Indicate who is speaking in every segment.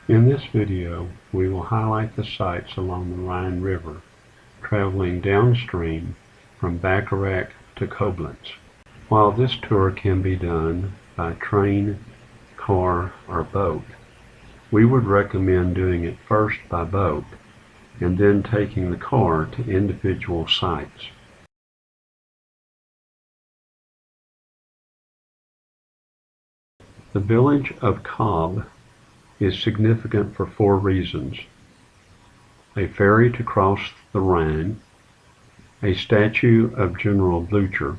Speaker 1: In this video, we will highlight the sites along the Rhine River, traveling downstream from Bacharach to Koblenz. While this tour can be done by train, car, or boat, we would recommend doing it first by boat and then taking the car to individual sites. The village of Cobb is significant for 4 reasons: a ferry to cross the Rhine, a statue of General Blücher,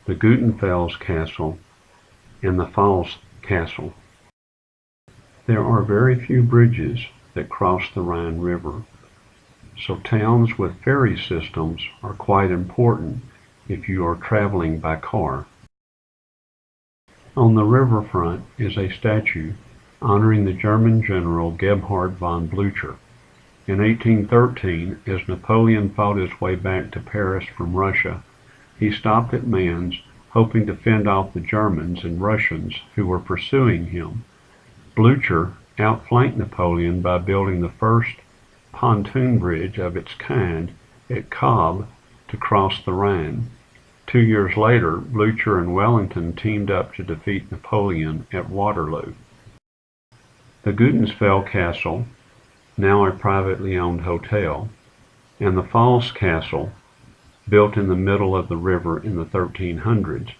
Speaker 1: the Gutenfels Castle, and the Pfalz Castle. There are very few bridges that cross the Rhine River, so towns with ferry systems are quite important if you are traveling by car. On the riverfront is a statue honoring the German general Gebhard von Blücher. In 1813, as Napoleon fought his way back to Paris from Russia, he stopped at Mans, hoping to fend off the Germans and Russians who were pursuing him. Blücher outflanked Napoleon by building the first pontoon bridge of its kind at Cobb to cross the Rhine. 2 years later, Blücher and Wellington teamed up to defeat Napoleon at Waterloo. The Gutenfels Castle, now a privately owned hotel, and the Pfalz Castle, built in the middle of the river in the 1300s,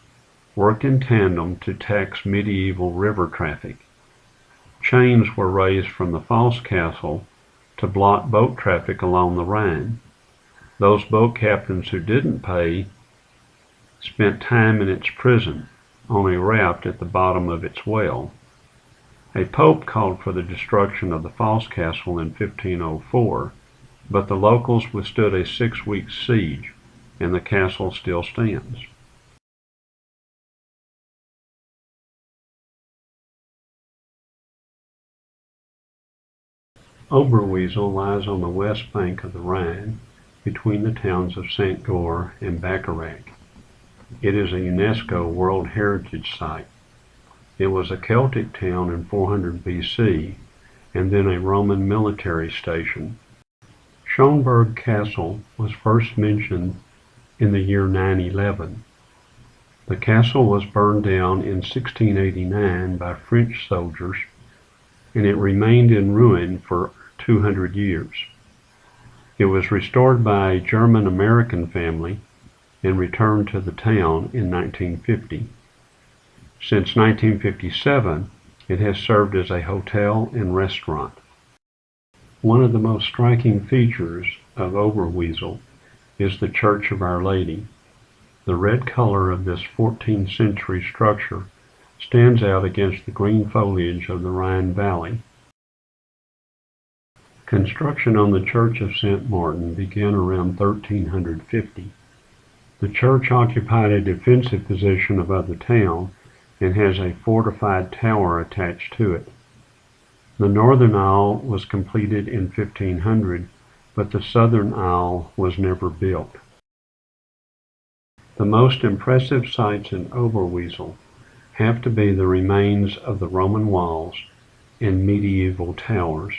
Speaker 1: worked in tandem to tax medieval river traffic. Chains were raised from the Pfalz Castle to block boat traffic along the Rhine. Those boat captains who didn't pay spent time in its prison, only wrapped at the bottom of its well. A pope called for the destruction of the Pfalz Castle in 1504, but the locals withstood a 6-week siege, and the castle still stands. Oberwesel lies on the west bank of the Rhine, between the towns of St. Goar and Bacharach. It is a UNESCO World Heritage Site. It was a Celtic town in 400 BC, and then a Roman military station. Schönberg Castle was first mentioned in the year 911. The castle was burned down in 1689 by French soldiers, and it remained in ruin for 200 years. It was restored by a German-American family and returned to the town in 1950. Since 1957, it has served as a hotel and restaurant. One of the most striking features of Oberwesel is the Church of Our Lady. The red color of this 14th century structure stands out against the green foliage of the Rhine Valley. Construction on the Church of St. Martin began around 1350. The church occupied a defensive position above the town and has a fortified tower attached to it. The northern aisle was completed in 1500, but the southern aisle was never built. The most impressive sights in Oberwesel have to be the remains of the Roman walls and medieval towers.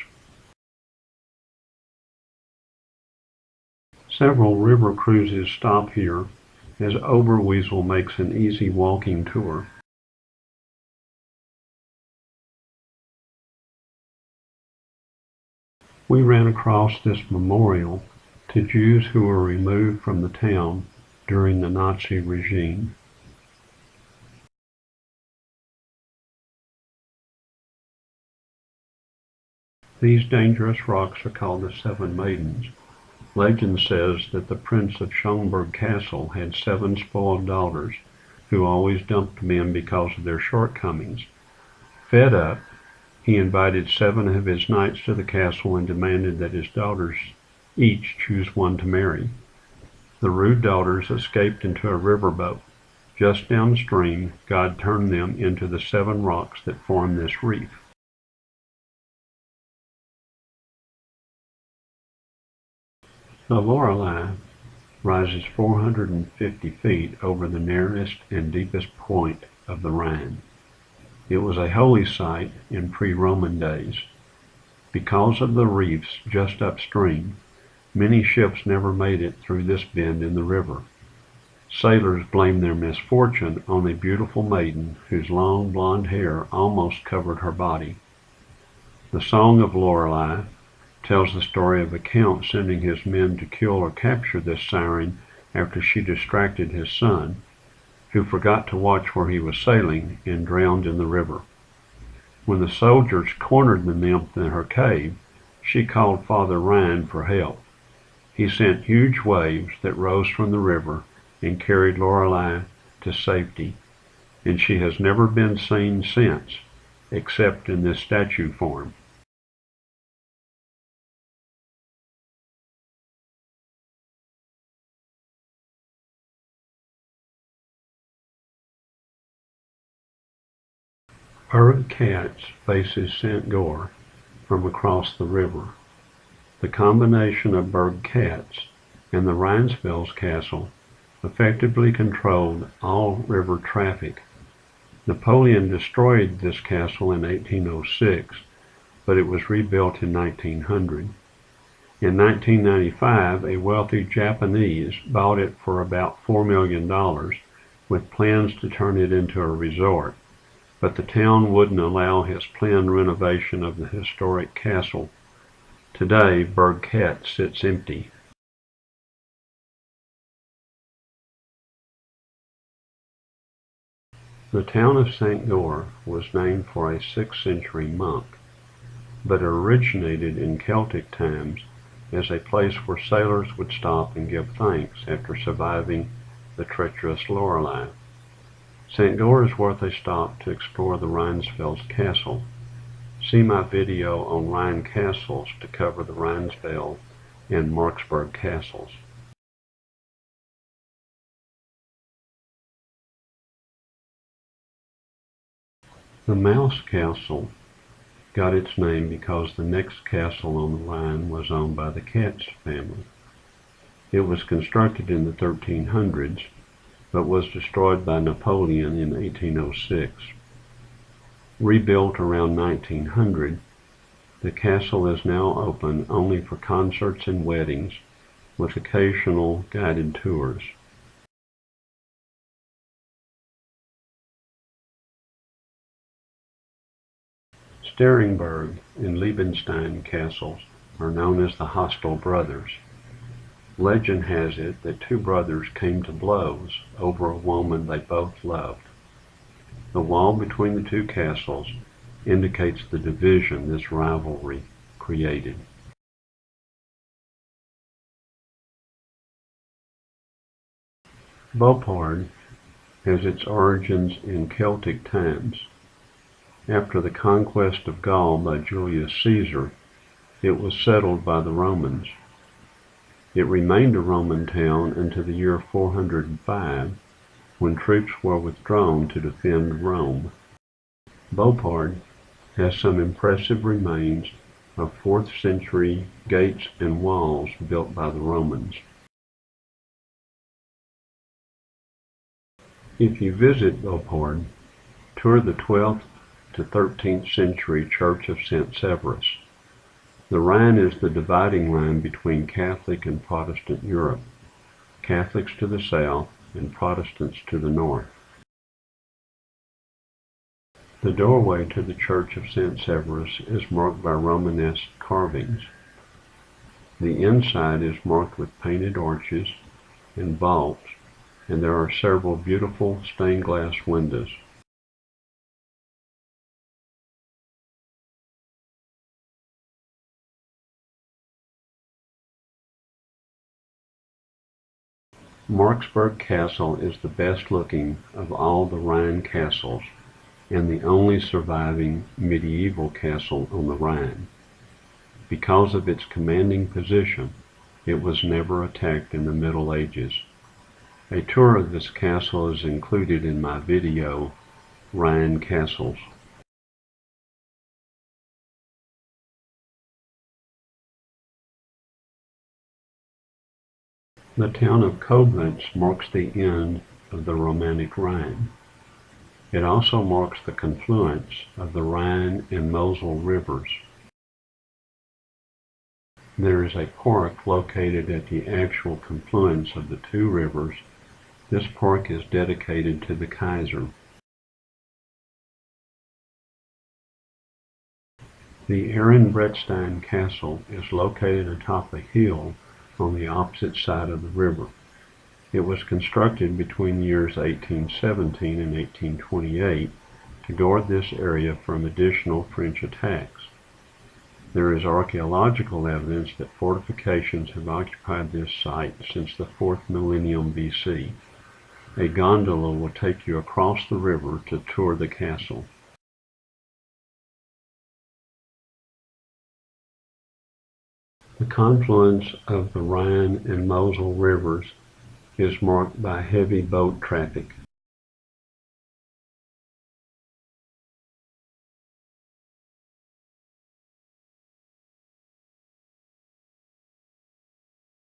Speaker 1: Several river cruises stop here, as Oberwesel makes an easy walking tour. We ran across this memorial to Jews who were removed from the town during the Nazi regime. These dangerous rocks are called the Seven Maidens. Legend says that the Prince of Schönberg Castle had 7 spoiled daughters who always dumped men because of their shortcomings. Fed up, he invited 7 of his knights to the castle and demanded that his daughters each choose one to marry. The rude daughters escaped into a riverboat. Just downstream, God turned them into the 7 rocks that form this reef. The Lorelei rises 450 feet over the narrowest and deepest point of the Rhine. It was a holy site in pre-Roman days. Because of the reefs just upstream, many ships never made it through this bend in the river. Sailors blamed their misfortune on a beautiful maiden whose long blonde hair almost covered her body. The Song of Lorelei tells the story of a count sending his men to kill or capture this siren after she distracted his son, who forgot to watch where he was sailing and drowned in the river. When the soldiers cornered the nymph in her cave, she called Father Rhine for help. He sent huge waves that rose from the river and carried Lorelei to safety, and she has never been seen since, except in this statue form. Burg Katz faces St. Goar from across the river. The combination of Burg Katz and the Rheinfels castle effectively controlled all river traffic. Napoleon destroyed this castle in 1806, but it was rebuilt in 1900. In 1995, a wealthy Japanese bought it for about $4 million, with plans to turn it into a resort, but the town wouldn't allow his planned renovation of the historic castle. Today, Burg Katz sits empty. The town of St. Goar was named for a 6th century monk, but it originated in Celtic times as a place where sailors would stop and give thanks after surviving the treacherous Lorelei. St. Goar is worth a stop to explore the Rheinfels castle. See my video on Rhine castles to cover the Rheinfels and Marksburg castles. The Mouse Castle got its name because the next castle on the line was owned by the Katz family. It was constructed in the 1300s, but was destroyed by Napoleon in 1806. Rebuilt around 1900, the castle is now open only for concerts and weddings, with occasional guided tours. Steringberg and Liebenstein castles are known as the Hostile Brothers. Legend has it that two brothers came to blows over a woman they both loved. The wall between the two castles indicates the division this rivalry created. Beauport has its origins in Celtic times. After the conquest of Gaul by Julius Caesar, it was settled by the Romans. It remained a Roman town until the year 405, when troops were withdrawn to defend Rome. Beauport has some impressive remains of 4th century gates and walls built by the Romans. If you visit Beauport, tour the 12th to 13th century Church of St. Severus. The Rhine is the dividing line between Catholic and Protestant Europe, Catholics to the south and Protestants to the north. The doorway to the Church of St. Severus is marked by Romanesque carvings. The inside is marked with painted arches and vaults, and there are several beautiful stained glass windows. Marksburg Castle is the best looking of all the Rhine castles and the only surviving medieval castle on the Rhine. Because of its commanding position, it was never attacked in the Middle Ages. A tour of this castle is included in my video, Rhine Castles. The town of Koblenz marks the end of the Romantic Rhine. It also marks the confluence of the Rhine and Mosel rivers. There is a park located at the actual confluence of the two rivers. This park is dedicated to the Kaiser. The Ehrenbreitstein Castle is located atop a hill on the opposite side of the river. It was constructed between the years 1817 and 1828 to guard this area from additional French attacks. There is archaeological evidence that fortifications have occupied this site since the 4th millennium BC. A gondola will take you across the river to tour the castle. The confluence of the Rhine and Mosel rivers is marked by heavy boat traffic.